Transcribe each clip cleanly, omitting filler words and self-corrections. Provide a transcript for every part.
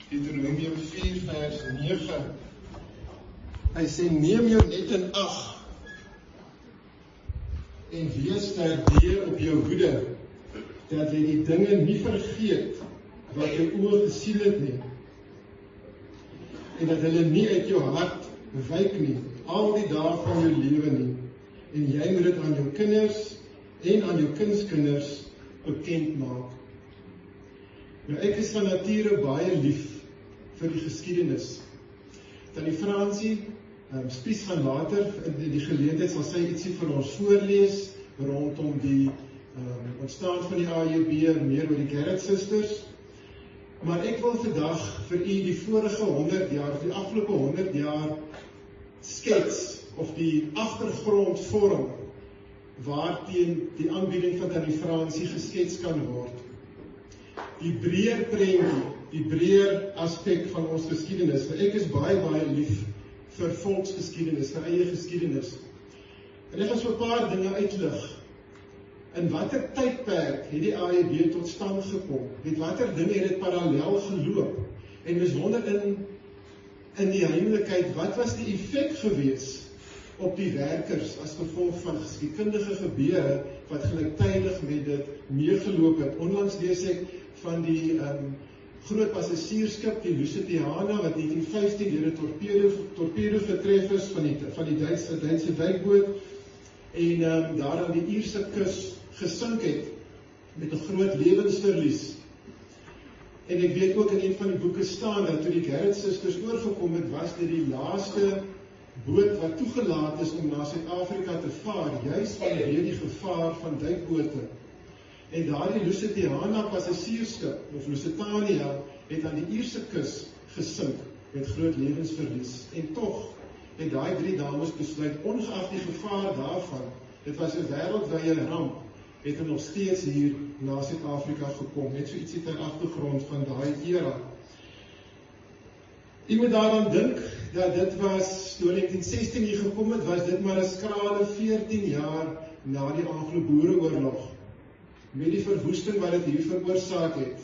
Deuteronomium 4 vers 9. Hy sê, neem jou net in ag en wees terdeer op jou hoede, dat jy die dinge nie vergeet wat jou oë gesien het nie, en dat hulle nie uit jou hart wyk nie, al die dae van jou lewe nie, en jy moet dit aan jou kinders en aan jou kindskinders bekend maak. Nou, ek is van nature baie lief vir die geskiedenis. Tannie Fransie, Spies gaan later, in die geleentheid sal sy ietsie vir ons voorlees, rondom die ontstaan van die AJB, meer oor die Garrett Sisters. Maar ek wil vandag vir u die vorige 100 jaar, of die afgelope 100 jaar, skets, of die agtergrond vorm, waarteen die aanbieding van Tannie Fransie geskets kan word. Die breër prentjie, die breër aspek van ons geskiedenis, want ek is baie lief vir volksgeskiedenis, vir eie geskiedenis. En ek gaan so 'n paar dinge uitlig. In watter tydperk het die AJB tot stand gekom? Met watter dinge het dit parallel geloop? En mens wonder in die heimelikheid, wat was die effek gewees op die werkers as gevolg van geskiedkundige gebeure wat gelyktydig met dit meegeloop het? Onlangs lees ek van die groot passasiersskip, die Lusitania, wat 1915 deur 'n torpedo getref is van die Duitse duikboot, en daar aan die Ierse kus gesink het, met 'n groot lewensverlies. En ek weet ook in een van die boeke staan, dat toe die Garrett Sisters oorgekom het, was dit die laaste boot wat toegelaat is om na Suid-Afrika te vaar, juis vanweë die gevaar van duikbote. En daardie Lusitania passasiersskip, of Lusitania, het aan die Ierse kus gesink met groot lewensverlies. En tog het daai 3 dames besluit, ongeag die gevaar daarvan, dit was 'n wêreldwye ramp, het nog steeds hier na Suid-Afrika gekom, net so ietsie ter agtergrond van daai era. U moet daaraan dink, dat dit was, toe 1916 hier gekom het, was dit maar 'n skrale 14 jaar na die Anglo-Boereoorlog. Met die verwoesting wat dit hier veroorsaak het,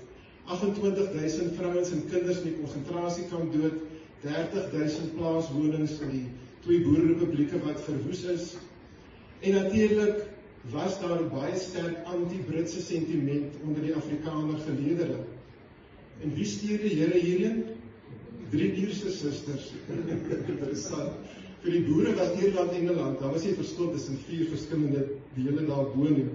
28.000 vrouens en kinders in die konsentrasiekamp dood, 30.000 plaaswonings in die 2 boerrepublieke wat verwoes is, en natuurlik was daar baie sterk anti-Britse sentiment onder die Afrikaner geleedere. En wie stuur die Here hierheen? 3 Ierse susters. Interessant. Vir die boere was Ierland, Engeland, daar was nie verskil tussen 4 verskillende dele daarbo nie.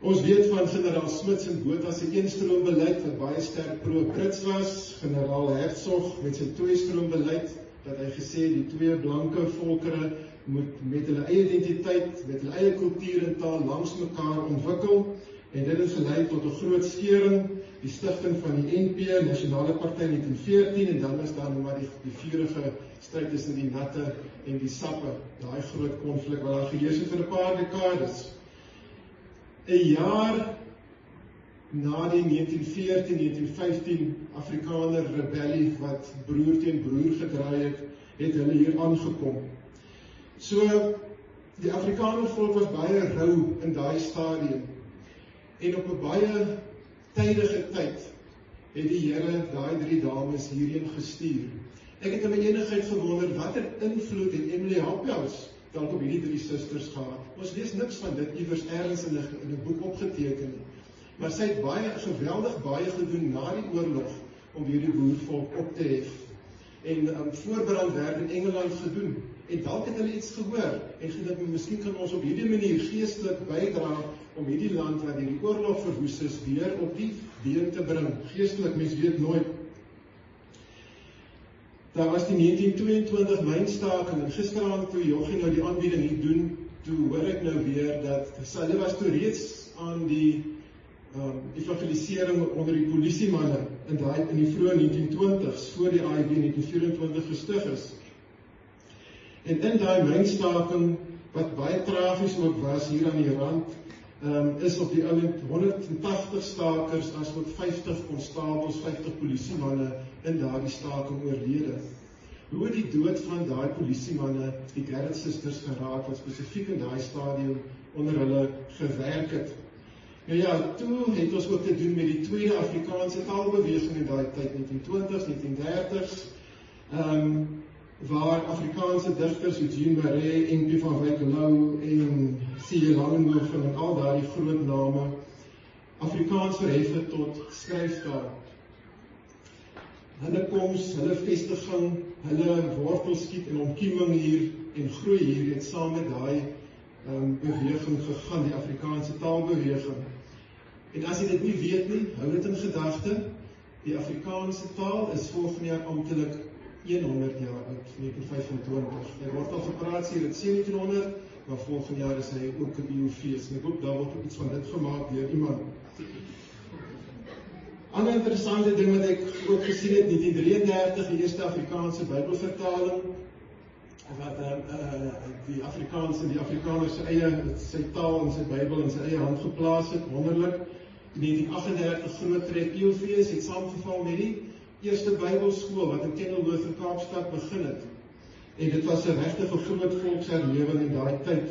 Ons weet van generaal Smuts en Botha se eenstroombeleid wat baie sterk pro-Brits was, generaal Hertzog met sy 2-stroombeleid, dat hy gesê die 2 blanke volkere moet met hulle eie identiteit, met hulle eie kultuur en taal langs mekaar ontwikkel, en dit het gelei tot 'n groot skeuring, die stigting van die NP, Nasionale Party in 1914, en dan is daar nou maar die vurige stryd tussen die natte en die sappe, daai groot konflik wat daar geheers het vir 'n paar dekades. 'n jaar na die 1914-1915 Afrikaner rebellie wat broer teen broer gedraai het hulle hier aangekom. So, die Afrikaner volk was baie rou in daai stadium. En op 'n baie tydige tyd het die Here daai 3 dames hierheen gestuur. Ek het in my enigheid gewonder, watter invloed het Emily Hapjous dalk op hierdie 3 susters gehad? Ons lees niks van dit iewers ergens in 'n boek opgeteken nie. Maar sy het geweldig baie gedoen na die oorlog om hierdie boervolk op te hef. En voorbrandwerk in Engeland gedoen. En dalk het hulle iets gehoor en gedink, miskien kan ons op hierdie manier geestelik bydra om hierdie land wat deur die oorlog verwoes is weer op die been te bring. Geestelik, mens weet nooit. Daar was die 1922 mynstaking en gisteraand toe Joggie nou die aanbieding hier doen, toe hoor ek nou weer dat hulle was toe reeds aan die evangelisering onder die polisiemanne in die vroeë 1920s, voor die AJB 1924 gestig is. En in daai mynstaking, wat baie tragies ook was hier aan die rand, is op die 180 stakers, as ook 50 konstabels, 50 polisiemanne in daardie staking oorlede. Hoe die dood van daai polisiemanne die Garrett Sisters geraak, wat spesifiek in daai stadium onder hulle gewerk het. Nou ja, toe het ons ook te doen met die tweede Afrikaanse taalbeweging in daai tyd, 1920s, 1930s, waar Afrikaanse digters soos Jean Marais, N.P. van Wyk Louw en C.J. Langenhoven en al daardie groot name Afrikaans verhef het tot skryftaal. Hulle koms, hulle vestiging, hulle wortelskiet en ontkieming hier en groei hier het saam met daai beweging gegaan, die Afrikaanse taalbeweging. En as jy dit nie weet nie, hou dit in gedagte, die Afrikaanse taal is volgende jaar amptelik 100 jaar oud, 1925. Hy word al gepraat hier in 1700, maar volgende jaar is hy ook 'n eeufees. En ek hoop daar word iets van dit gemaak deur iemand. Ander interessante ding wat ek ook gesien het, 1933, die eerste Afrikaanse Bybelvertaling, wat die Afrikaners sy taal en sy Bybel in sy eie hand geplaas het, wonderlik. In 1938 groot trek eeufees het saamgeval met die eerste Bybelskool wat in Kenilworth in Kaapstad begin het. En dit was 'n regtig groot volksherlewing in daai tyd.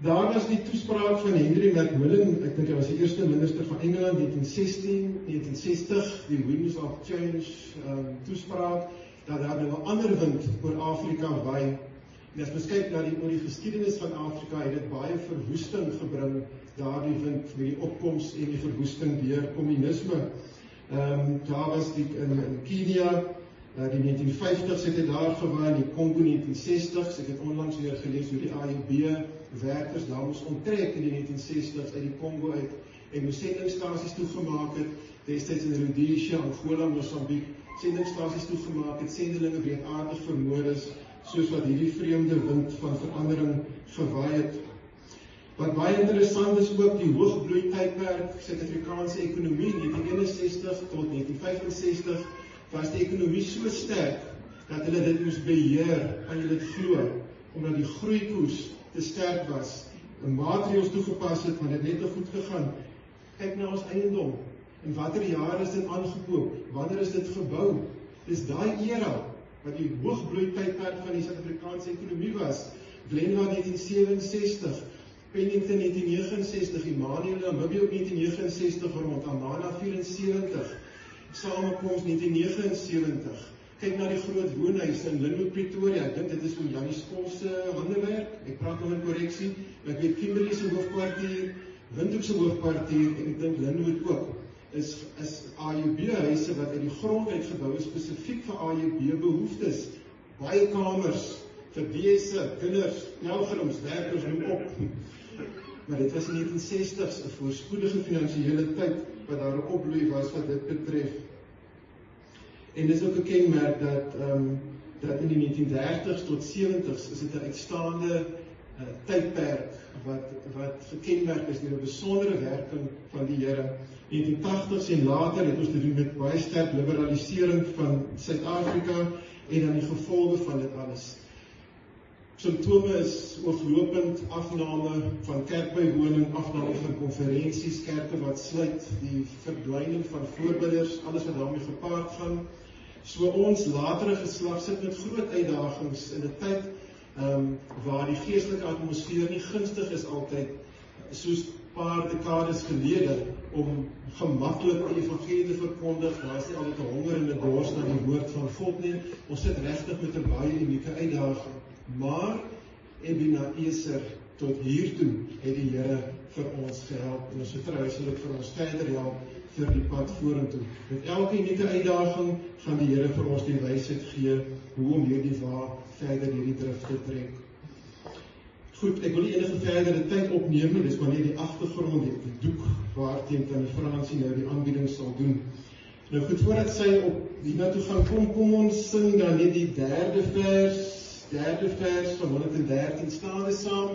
Daar was die toespraak van Henry Macmillan, ek dink hy was die eerste minister van Engeland, 1960, die Winds of Change toespraak, dat daar nou 'n ander wind oor Afrika waai. En as ons kyk na die geskiedenis van Afrika, het dit baie verwoesting gebring, daardie wind met die opkoms en die verwoesting deur kommunisme. Daar was in Kenia, die 1950s het dit daar gewaai, die Kongo 1960s, ek het onlangs weer gelees hoe die AIB-werkers daar moes onttrek in die 1960s uit die Kongo uit, en moes sendingstasies toegemaak het, destyds in Rhodesia, Angola, Mosambik, sendingstasies toegemaak het, sendelinge wreedaardig vermoor is, soos wat hierdie vreemde wind van verandering gewaai het. Wat baie interessant is ook die hoogbloeitydperk Suid-Afrikaanse ekonomie, 1961 tot 1965, was die ekonomie so sterk, dat hulle dit moes beheer, kan jy dit glo, omdat die groeikoers te sterk was, en maatreëls toegepas het, want dit net te goed gegaan. Kyk na ons eiendom, in watter jaar is dit aangekoop, wanneer is dit gebou, dis daai era, wat die hoogbloeitydperk van die Suid-Afrikaanse ekonomie was, Glenwa 1967, Pennington 1969, Immanuel Namibia ook 1969 rond, Amana 74, Samekoms 1979. Kyk na die groot woonhuis in Linwood, Pretoria. Ek dink dit is van Janie Skol se handewerk. Ek praat nog in korreksie. Ek weet Kimberley se hoofkwartier, Windhoek se hoofkwartier en ek dink Linwood ook. Is AUB-huise wat uit die grond uitgebou is spesifiek vir AUB-behoeftes. Baie kamers vir wese, kinders, pelgrims, werkers noem op. Maar dit was in 1960s 'n voorspoedige finansiële tyd wat daar 'n opbloei was wat dit betref. En dit is ook 'n kenmerk dat in die 1930s tot 70s is dit 'n uitstaande tydperk wat gekenmerk is deur 'n besondere werking van die Here. 1980s en later het ons te doen met baie sterk liberalisering van Suid-Afrika en dan die gevolge van dit alles. Symptome is oorlopend afname van kerkbywoning, afname van konferensies, kerke wat sluit, die verdwyning van voorbidders, alles wat daarmee gepaard gaan. So ons latere geslag sit met groot uitdagings in 'n tyd waar die geestelike atmosfeer nie gunstig is altyd, soos paar dekades gelede, om gemaklik die evangelie te verkondig. Daar is nie altyd 'n honger en 'n dors na die woord van God nie. Ons sit regtig met 'n baie unieke uitdaging. Maar Ebenezer tot hiertoe het die Here vir ons gehelp en ons vertrou hy sal dit vir ons verder help vir die pad vorentoe. Met elke unieke uitdaging gaan die Here vir ons die wysheid gee hoe om hierdie wa verder hierdie drif te trek. Goed, ek wil nie enige verdere tyd opneem nie, dis maar net die agtergrond, die doek waarteen Tannie Fransie nou die aanbieding sal doen. Nou goed, voordat sy op hiernatoe gaan kom ons sing dan net die derde vers van 113 staande saam,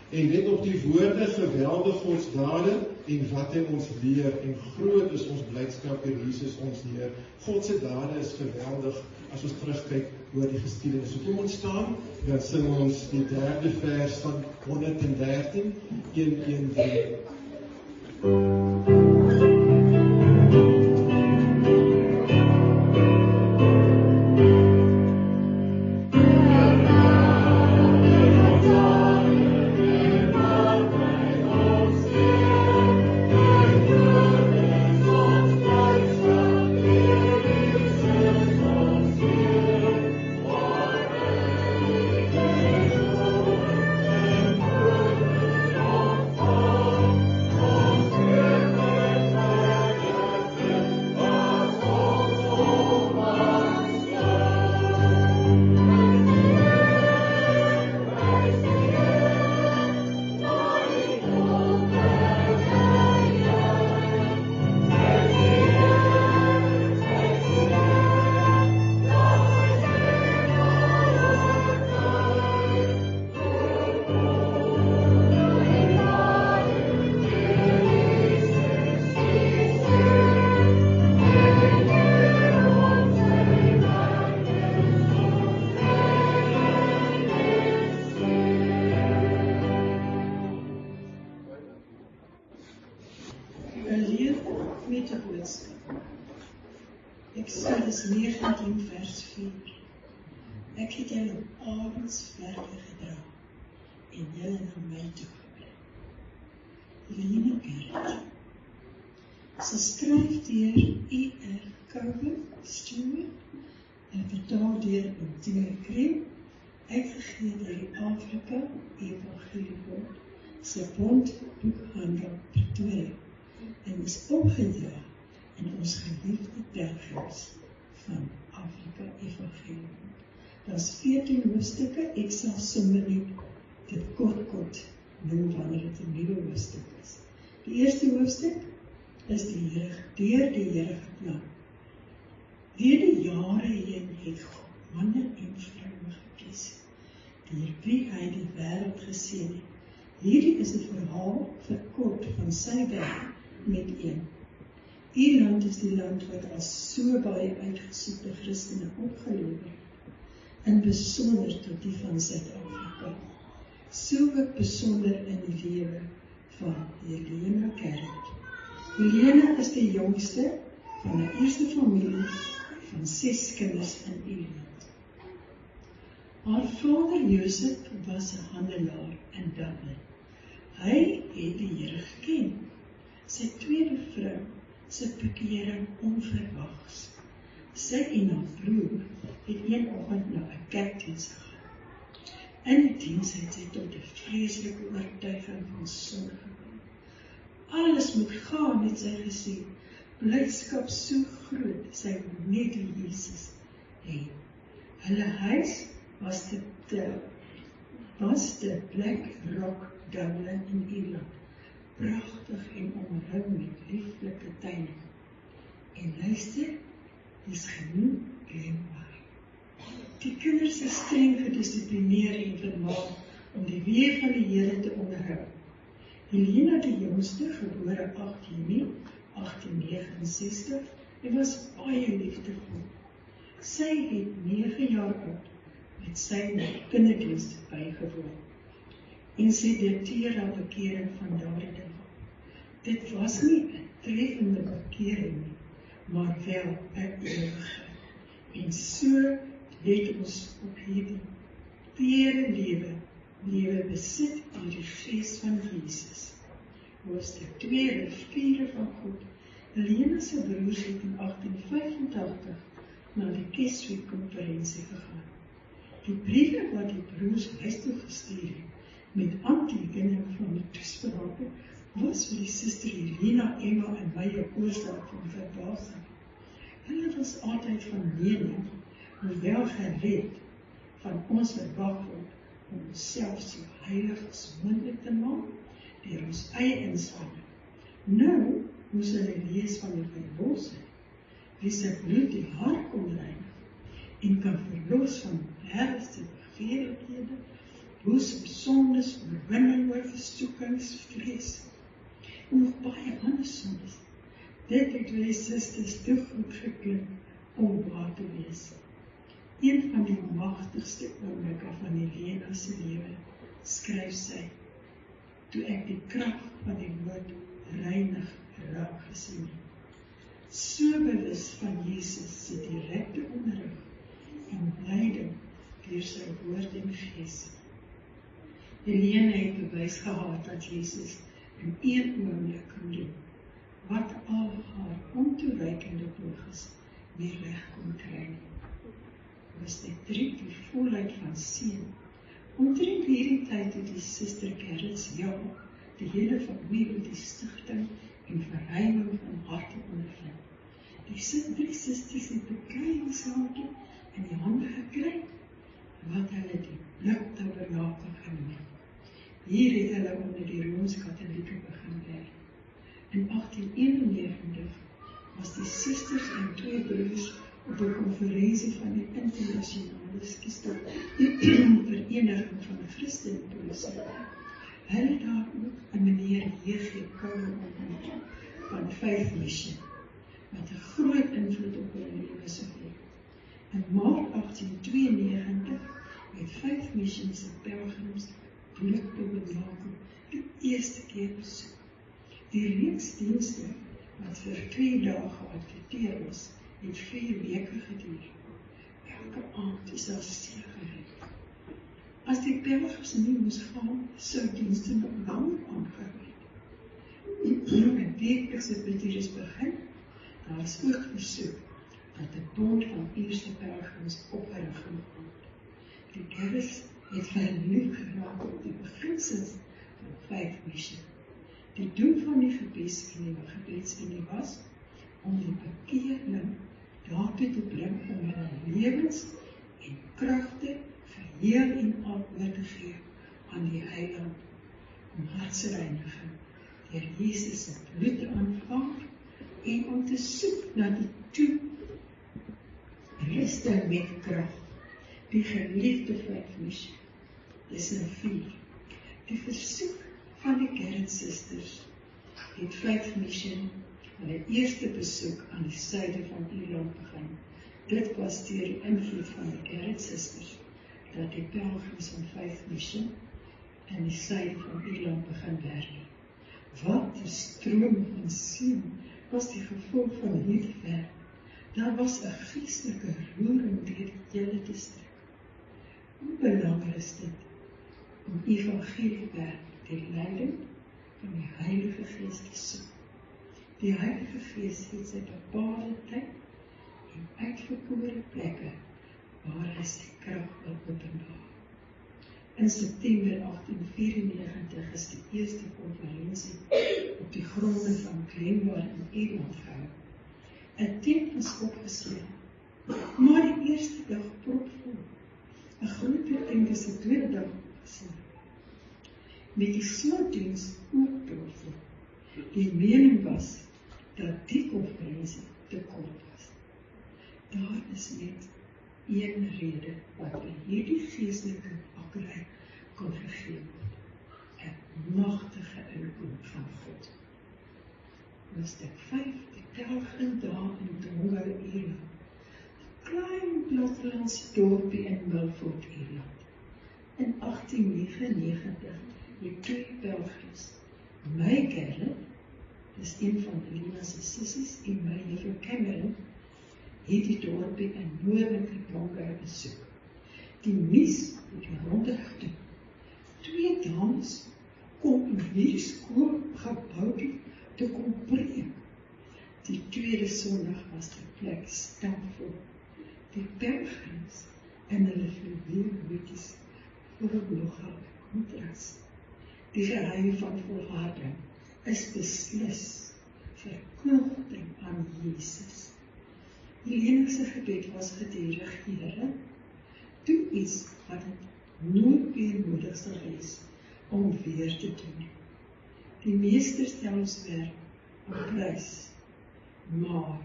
en net op die woorde geweldig Gods dade, en wat hy ons leer, en groot is ons blydskap in Jesus ons Heer. God se dade is geweldig, as ons terugkyk oor die geskiedenis. So kom ons staan, dan sing ons die derde vers van 113, 113. met 'n boodskap. Eksodus 19 vers 4. Ek het julle op arendsvlerke gedra en julle na my toe gebring. Helene Gerrit. Sy skryf deur E.R. Cowan Stewart en vertaal deur Antine Krem, uitgegee deur die Afrika Evangeliebond se Bond Boekhandel Pretoria en is opgedra in ons geliefde pelgrims van Afrika Evangeliebond. Daar's 14 hoofstukke, ek sal sommer net dit kort noem wanneer dit 'n nuwe hoofstuk is. Die eerste hoofstuk is deur die Here geplan. Deur die jare heen het God manne en vroue gekies, deur wie hy die wêreld geseën het. Hierdie is 'n verhaal verkort van sy werk met een. Ierland is die land wat as so baie uitgesoekte Christene opgelewer het, in besonder tot die van Suid-Afrika. So ook besonder in die lewe van Helene Gerrit. Helene is die jongste van 'n eerste familie van 6 kinders in Ierland. Haar vader Josef was 'n handelaar in Dublin. Hy het die Here geken. Sy tweede vrou se bekering onverwags. Sy en haar broer het een oggend na 'n kerkdiens gegaan. In die diens het sy tot 'n vreeslike oortuiging van sonde gekom. Alles moet gaan, het sy gesê. Blydskap so groot, sy moet net die Jesus hê. Hulle huis was de Black Rock Dublin in Ierland. Pragtig en omring met lieflike tuine. En luister, dis genoeg Glenmire. Die kinders is streng gedissiplineer en vermaak om die weë van die Here te onderhou. Helena die jongste, gebore 8 Junie 1869, en was baie liefdevol. Sy het 9 jaar oud met sy kinderdienste bygewoon. En sy dikteer haar bekering van daardie dag. Dit was nie 'n treffende bekering nie, maar wel 'n ewige. En so het ons op hierdie tere lewe besit deur die Gees van Jesus. Hoofstuk 2, riviere van God. Helena se broers het in 1885 na die Keswick-konferensie gegaan. Die briewe wat die broers huis toe gestuur het, met aantekening van die toesprake, was vir die suster Helena, Emma en my 'n oorsaak van verbasing. Hulle was altyd van mening, hoewel gered, van ons verwag word om onsself so heilig as moontlik te maak, deur ons eie inspanning. Nou moes hulle lees van die verlossing, wie sy bloed die hart kon reinig, en kan verlos van herfste begeerlikhede, boesem sondes, oorwinning oor versoekings, vrees, en nog baie ander sondes. Dit het vir die susters te goed geklink om waar te wees. Een van die magtigste oomblikke van Helena se lewe, skryf sy, toe ek die krag van die woord reinig raak gesien het. So bewus van Jesus se direkte onderrig en leiding deur sy woord en gees. Helena het bewys gehad dat Jesus in een oomblik kon doen, wat al haar ontoereikende pogings nie reg kon kry nie. Hoofstuk 3, die volheid van seën. Omtrent hierdie tyd het die suster Gerrits die hele familie met die stigting en verruiming van harte ondervind. Die 3 susters het bekleidingshaartjie in die hande gekry, wat hulle die bliktabernakel genoem het. Hier het hulle onder die Rooms-Katholieke begin werk. In 1891 was die susters en 2 broers op 'n konferensie van die internasionale vereniging van Christene Polisie. Hulle het daar ook 'n meneer J.G. Cowan ontmoet van Faith Mission, wat 'n groot invloed op hulle lewe sou hê. In Maart 1892 het Faith Mission se pelgrims Bliktabernakel die eerste keer besoek. Die reeks dienste wat vir 2 dae geadverteer is, het 4 weke geduur. Elke aand is daar sekerheid. As die pelgrims nie moes gaan, sou dienste nog langer aangehou het. 'n weeklikse bedienis begin, daar is ook versoek dat 'n bond van eerste pelgrims opgerig moet word. Die Gerrits het verlief geraak op die beginsels van 5 missie. Die doel van die gebedsunie was om die bekeerling daartoe te bring om hulle lewens en kragte geheel en al oor te gee aan die Heiland, om hartsreiniging deur Jesus se bloed te aanvaar en om te soek na die toerusting met krag. Die geliefde 5 missie. Dis nou 4. Die versoek van die Gerrit Sisters het 5 missie hulle eerste besoek aan die suide van Ierland begin. Dit was deur die invloed van die Gerrit Sisters dat die pelgrims van 5 missie in die suide van Ierland begin werk. Wat 'n stroom van seën was die gevolg van hierdie werk. Daar was 'n geestelike roering deur die hele distrik. Hoe belangrik is dit om evangeliewerk die leiding van die Heilige Gees te soek. Die Heilige Gees het sy bepaalde tyd en uitverkore plekke waar hy sy krag wil openbaar. In September 1894 is die eerste konferensie op die gronde van Glenmore in Ierland gehou. 'n tent was opgesluit, maar die eerste dag propvol. 'n groter tent is die tweede dag opgesluit. Met die slotdiens ook propvol. Die mening was dat die konferensie te kort was. Daar is net een rede wat by hierdie geestelike akkerheid kon gegee word. 'n magtige inkom van God. Hoofstuk 5, die pelgrim daar in Drongo, Ierland. 'n klein plattelandse dorpie in Milford, Ierland. In 1899 het 2 pelgrims, my Gerrit, dis een van Elina se sissies, en my juffrou Cameron, het die dorpie in noordelike Drongo besoek. Die nuus het rondgegaan. 2 dames kom in hierdie skoolgebou te kom preek. Die tweede Sondag was die plek stampvol. Die pelgrims en hulle fluweelhoedjies vorm nogal 'n kontras. Die geheim van volharding is beslis verknogting aan Jesus. Helena se gebed was gedurig, Here, doe iets wat dit nooit weer nodig sal wees om weer te doen. Die meester stel ons werk op prys, maar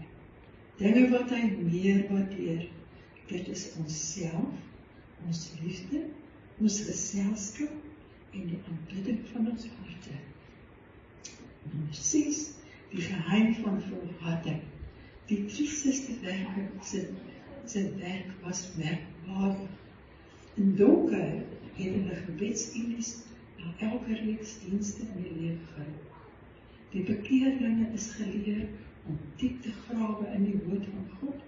dinge wat hy meer waardeer, dit is onsself, ons liefde, ons geselskap en die aanbidding van ons harte. Nommer 6, die geheim van volharding. Die 3 susterwerke se werk was merkwaardig. In donker het hulle gebedsunies na elke reeks dienste in die lewe gehou. Die bekeerlinge is geleer om diep te grawe in die woord van God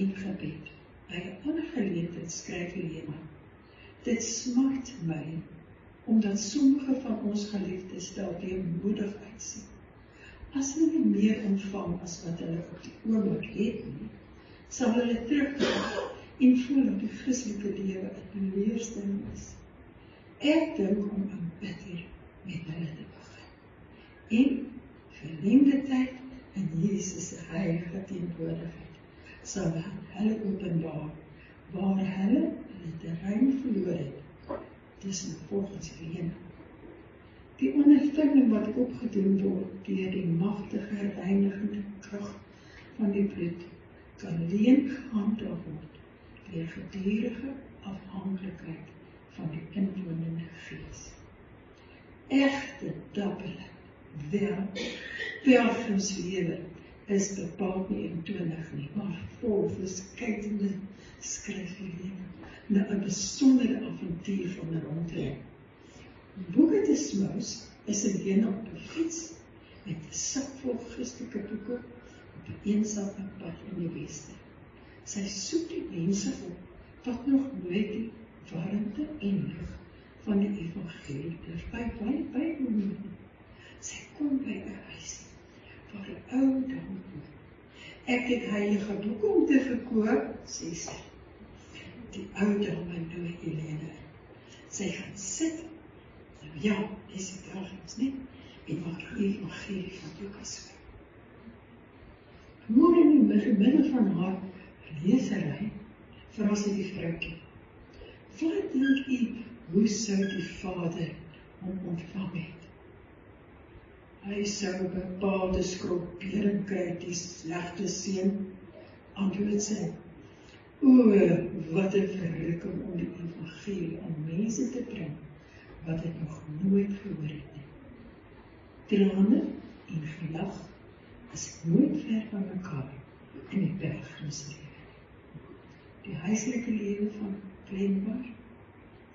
en gebed. By 'n ander geleentheid skryf Helena, dit smart my, omdat sommige van ons geliefdes dalk weemoedig uitsien. As hulle nie meer ontvang as wat hulle op die oomblik het nie, sal hulle terugkom en voel dat die Christelike lewe 'n teleurstelling is. Ek dink om 'n bid hier met hulle te begin. En verlengde tyd in Jesus se heilige teenwoordigheid sal hulle openbaar waar hulle terrein verloor het. Dis volgens Helena. Die ondervinding wat opgedoen word deur die magtige reinigende krag van die bloed kan alleen gehandhaaf word deur gedurende afhanklikheid van die inwonende Gees. Egte dappere pelgrimslewe is bepaald nie eentonig nie, maar vol verskeidende skryfhelene na 'n besondere avontuur van 'n rondreis. Boeke te Smous is Helena op 'n fiets met 'n sak vol Christelike boeke op 'n eensame pad in die weste. Sy soek die mense op wat nog nooit die warmte en lig van die evangelie bywoon nie. Sy kom by 'n huis waar 'n ou dame woon. Ek het heilige boeke om te verkoop, sê sy. Die ou dame nooi Helene. Sy gaan sit. Nou ja, dis die dagings, nie? En maak die evangelie van Lukas oop. Môre in die midde van haar lesery vra sy die vroukie: wat dink u, hoe sou die Vader hom ontvang het? Hy sou 'n bepaalde skrobbering kry, die slegte seun, antwoord sy. O, wat 'n verrukking om die evangelie aan mense te bring, wat het nog nooit gehoor het nie. Trane en gelag is nooit ver van mekaar in die pelgrimslewe. Die huislike lewe van Glenbar,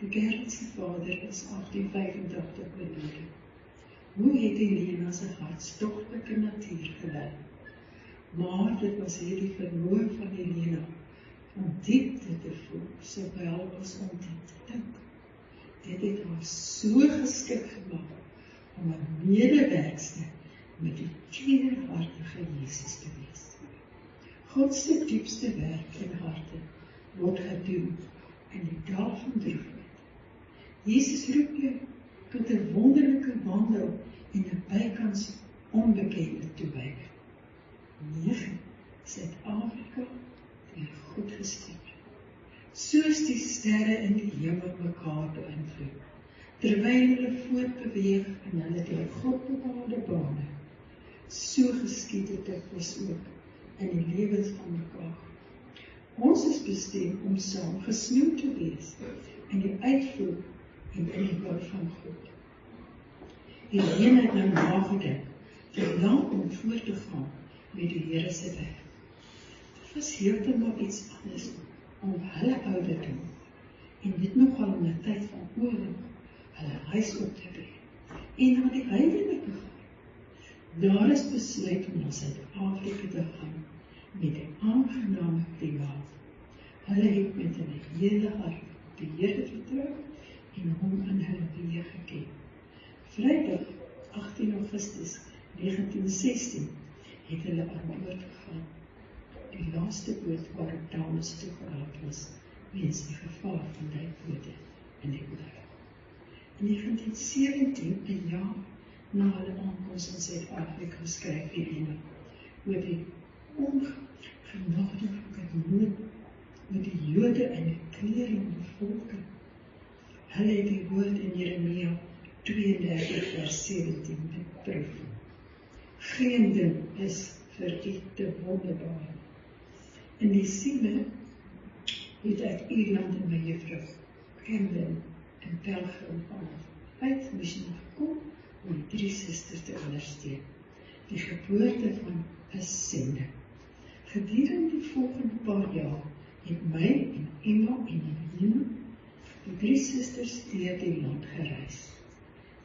die Gerrit se vader, is 1885 oorlede. Hoe het Helena sy hartstogtelike natuur gelei? Maar dit was hierdie vermoë van Helena om diepte te voel, sowel as om diep te dink. Dit het haar so geskik gemaak om 'n medewerkster met die tederhartige Jesus te wees. God se diepste werk in harte word gedoen in die dae van droefheid. Jesus roep jou tot 'n wonderlike wandel en 'n bykans onbekende toewyding. 9. Suid-Afrika deur God gestuur. Soos die sterre in die hemel mekaar beïnvloed, terwyl hulle voortbeweeg in hulle deur God bepaalde bane, so geskied dit dikwels ook in die lewens van mekaar. Ons is bestem om saam gesnoei te wees in die uitvoer en in die wil van God. Helene het nou nagedink, te lank om voort te gaan met die Here se werk. Dit was heeltemal iets anders om hulle ouderdom en dit nogal in 'n tyd van oorlog hulle huis op te breek en na die heidenlike gaan. Daar is besluit om na Suid-Afrika te gaan met 'n aangename klimaat. Hulle het met 'n hele hart op die Here vertrou en hom in hulle weë geken. Vrydag 18 Augustus 1916 het hulle aan boord gegaan. Die laaste boot waarop dames toegelaat was weens die gevaar van duikbote in die oorlog. In 1917, 'n jaar na hulle aankoms in Suid-Afrika, skryf Helena oor die ongenadige nood met die Jode en die kleurende volke. Hulle het die woord in Jeremia 32 vers 17 beproef. Geen ding is vir u te wonderbaar. In die siele het uit Ierland en my juffrou Camden en pelgrim uit Michigan gekom om die 3 susters te ondersteun. Die geboorte van 'n sender. Gedurende die volgende paar jaar het my en Emma en Helena, die 3 susters, deur die land gereis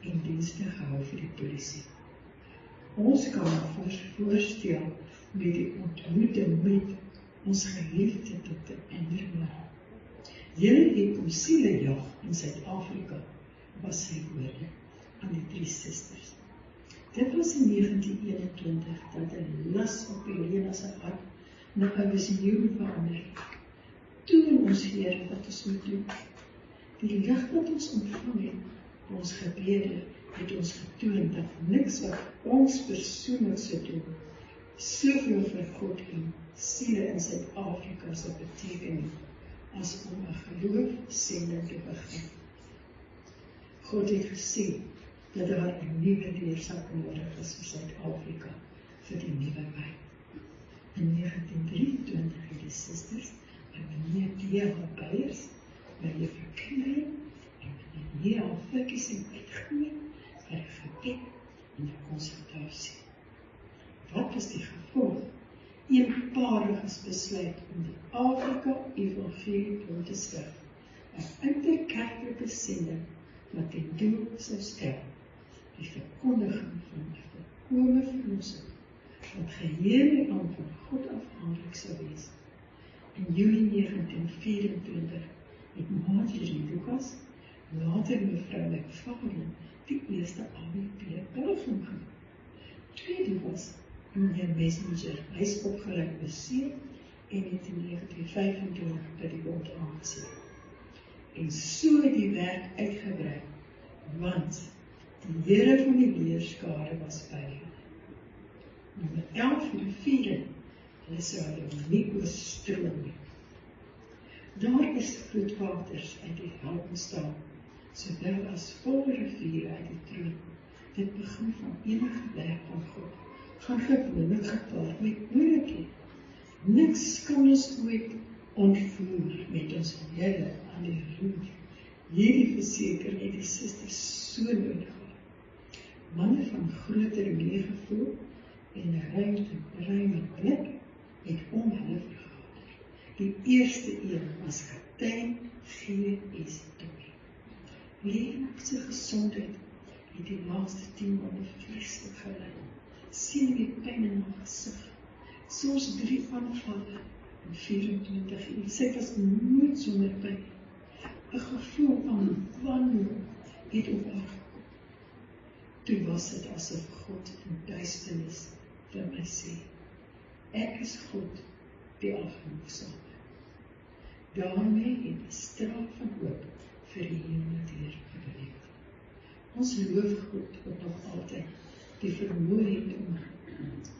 en dienste gehou vir die polisie. Ons kan voorstel met die ontmoeting met ons geliefde Dr. Andrew. Julle het om siele jag in Suid-Afrika, was sy woorde aan die 3 susters. Dit was in 1921 dat 'n las op Helena se hart na 'n visioen verander. Toon ons Here wat ons moet doen. Die lig wat ons ontvang het, ons gebede, het ons getoon dat niks wat ons persoonlik sou doen, soveel vir God en siele in Suid-Afrika sou beteken as om 'n geloofsending te begin. God het gesê dat daar 'n nuwe leersak nodig is vir Suid-Afrika, vir die nuwe wêreld. In 1923 het die susters by meneer D.H. Beyers, by juffrou Kneip en meneer J.H. Ferguson uitgeneem vir 'n gebed en 'n konsultasie. Wat was die gevolg? Eenparig is besluit om die Afrika Evangelie Bond te stig, 'n interkerklike sending wat ten doel sou stel die verkondiging van 'n volkome verlossing, wat geheel en al van God afhanklik sou wees. In Julie 1924 het Marjorie Lucas, later mevrou McFarlane, die eerste AWP-poging gemaak. Tweede was meneer Messenger, hy is opgeleid beseer en het in 1925 by die bond aangesien. En so die werk uitgebrei, want die Here van die leerskare was by hulle. Nommer 11 vir die vierde, hulle sou hulle nie oorstroom nie. Daar is vloedwaters uit die hel ontstaan, sowel as volle riviere uit die troon. Dit begin van enige werk van God, gaan gewoonlik gepaard met moeilikheid. Niks kan ons ooit ontvoer met ons Here aan die roer. Hierdie verseker het die susters so nodig gehad. Manne van groter meegevoel en ruime blik het om hulle vergader. Die eerste een was kaptein G.S. Tommy. Leonard se gesondheid het die laaste 10 maande vreeslik gelei. Sien die pyn in haar gesig. Soos 3 aanvalle in 24 uur. Sy was nooit sonder pyn. 'n gevoel van wanhoop het op haar gekom. Toe was dit asof God in duisternis vir my sê, ek is God die algenoegsame. Daarmee het 'n straal van hoop vir die hemel deur gebreek. Ons loof God wat nog altyd die vermoë het om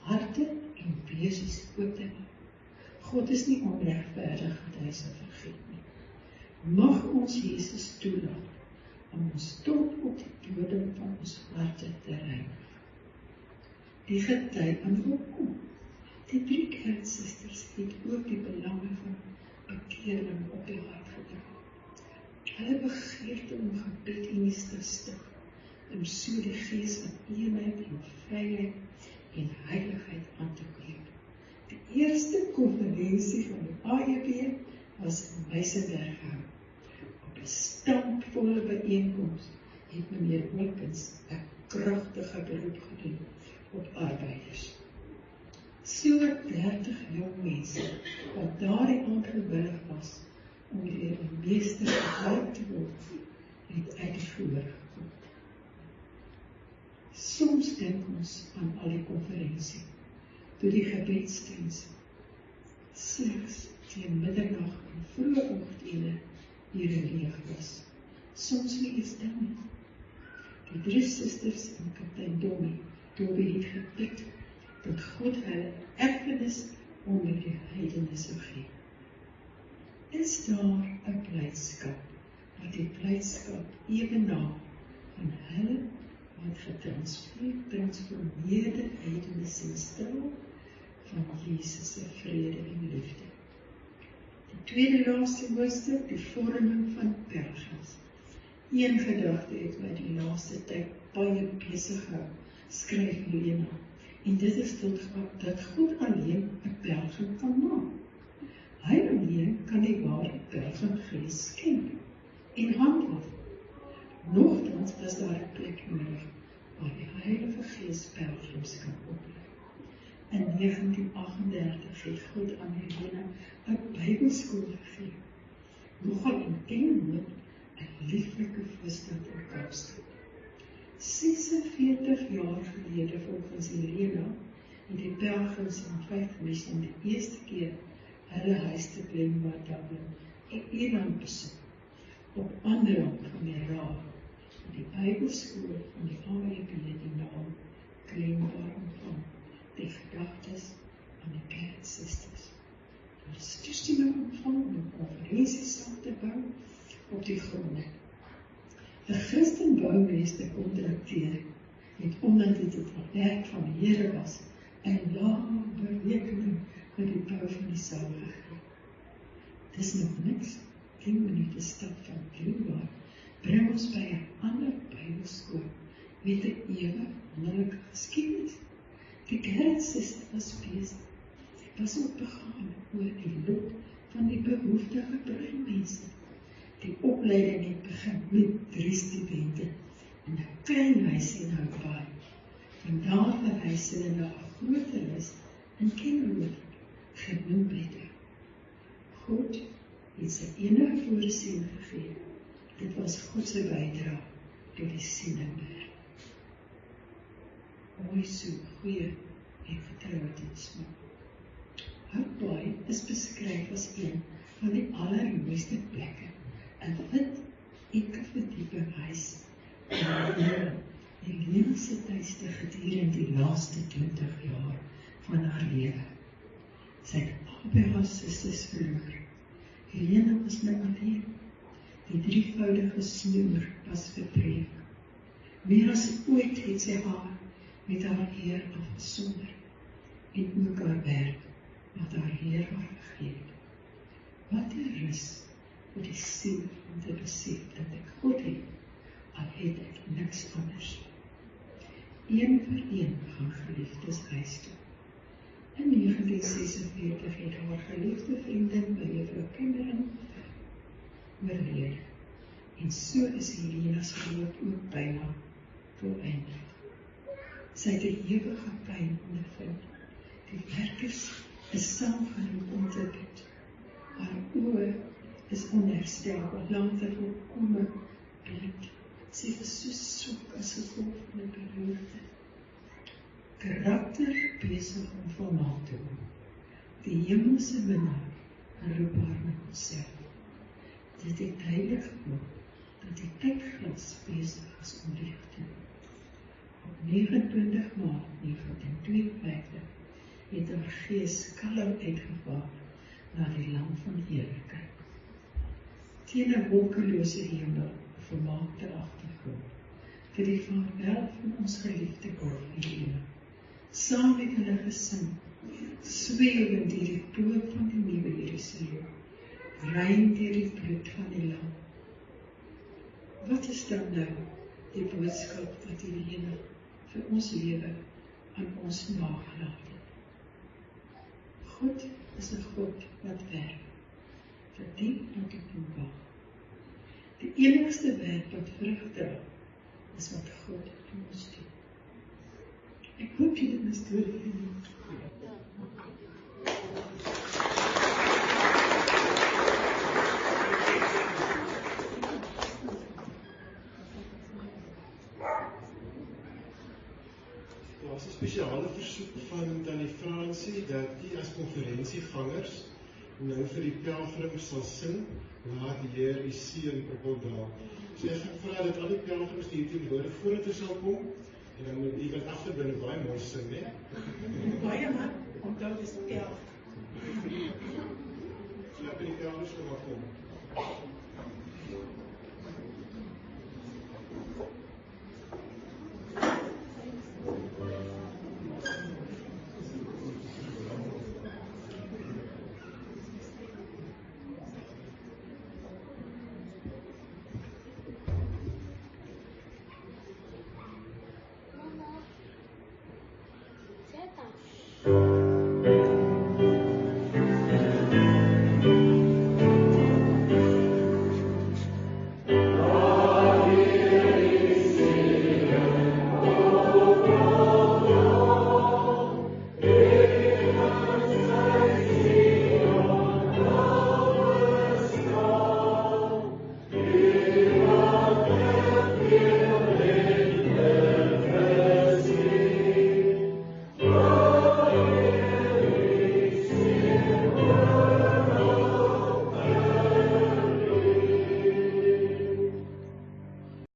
harte en wesens oop te maak. God is nie onregverdig dat hy sal vergeet nie. Mag ons Jesus toelaat om ons tot op die bodem van ons harte te reinig. Die gety aan opkom. Die 3 kerksusters het ook die belange van bekeerling op die hart gedra. Hulle begeerte om gebed unies te stig, om so die gees van eenheid en vryheid en heiligheid aan te kweek. Die eerste konferensie van die AEB was in Meisenberg gehou. Op 'n stampvolle byeenkoms het meneer Wilkins 'n kragtige beroep gedoen op arbeiders. So 30 jong mense wat daardie aand gewillig was om deur die meester gebruik te word, het uit die verhoor gekom. Soms dink ons aan al die konferensie, toe die gebedsdiens slegs teen middernag en vroeë oggendure leeg was. Soms nie eens dan nie. Die 3 susters en kaptein Dobie het gebid dat God hulle erfenis onder die heidene sou gee. Is daar 'n blydskap wat die blydskap ewenaar van hulle wat getransformeerde heidene sien straal van Jesus se vrede en liefde. Die tweede laaste hoofstuk, die vorming van pelgrims. Een gedagte het my die laaste tyd baie besig gehou, skryf Lena, en dit is dat God alleen 'n pelgrim kan maak. Hy alleen kan die ware pelgrimgees skenk en handhaaf. Nogtans is daar 'n plek nodig waar die Heilige Gees pelgrims kan oplei. In 1938 het God aan Helena 'n Bybelskool gegee. Nogal in Engeland 'n lieflike voorstad in Kaapstad. 46 jaar gelede volgens Helena het die pelgrims in 5 Mission die eerste keer hulle huis te Glenbar Dublin in Ierland besoek. Op aandrang van die Raad het die Bybelskool van die AEB die naam Glenbar ontvang, die gedagtes aan die kerksusters. Hulle is toestemming ontvang om 'n konferensiesaal te bou op die gronde. 'n Christen boumeester kontrakteer het, omdat dit 'n werk van die Here was, 'n lae berekening vir die bou van die saal gegee. Dis nog niks, 10 minute stap van Glenbar bring ons by 'n ander Bybelskool met 'n ewe wonderlike geskiedenis. Die kerksuster was besig. Sy was ook begaan oor die lot van die behoeftige burgermense. Die opleiding het begin met 3 studente in 'n klein huisie in Houbaai. Vandaar verwys hulle na 'n groter lys in Kennemerland, genoem Bethel. God het sy enige voorsien gegee. Dit was God se bydrae tot die sendingwerk. Mooi so, goeie en getroue diensmaak. Hout Baai is beskryf as een van die allermooiste plekke, 'n wit, ekeverdieping huis, en Helena se tuiste gedurende die laaste 20 jaar van haar lewe. Sy het albei haar susters verloor. Helena was my alleen. Die drievoudige snoer was verbreek. Meer as ooit het sy haar met haar Heer afgesonder en ook haar werk wat haar Heer haar gegee het. Wat 'n rus vir die siel om te besef dat ek God het, al het ek niks anders. Een vir een gaan geliefdes huis toe. In 1946 het haar geliefde vriendin by Juffrou Kinderen oorlede. En so is Helena's geloof ook byna volëindig. Sy het 'n ewige pyn ondervind. Die werkers is saamgeroep om te bid. Haar oë is onherstelbaar, later volkome blind. Sy was so swak as gevolg van 'n beroerte. Karakter besig om volmaak te word. Die hemelse minnaar roep haar na homself. Dit het duidelik geword dat die tydglas besig is om leeg te word. Op 29 Maart 1952 het haar gees kalm uitgevaar na die land van heerlikheid. Teen 'n wolkelose hemel, 'n volmaakte agtergrond, vir die vaarwel van ons geliefde Helena. Saam met hulle gesin, swewend deur die poort van die nuwe Jerusalem, rein deur die bloed van die lam. Wat is dan nou die boodskap wat Helena vir ons lewe aan ons nagelaat het? God is 'n God wat werk, vir die wat op hom wag. Die enigste werk wat vrug dra, is wat God vir ons doen. Ek hoop jy dit my storie geniet. Daar is 'n spesiale versoek van Tannie Fransie dat die as konferensiegangers nou vir die pelgrims sal sing, laat die Heer u seën op hul dae. So ek gaan vra dat al die pelgrims die hier teenwoordig vorentoe sal kom, en dan moet u wat agterbly baie mooi sing, né? Baie man, onthou dis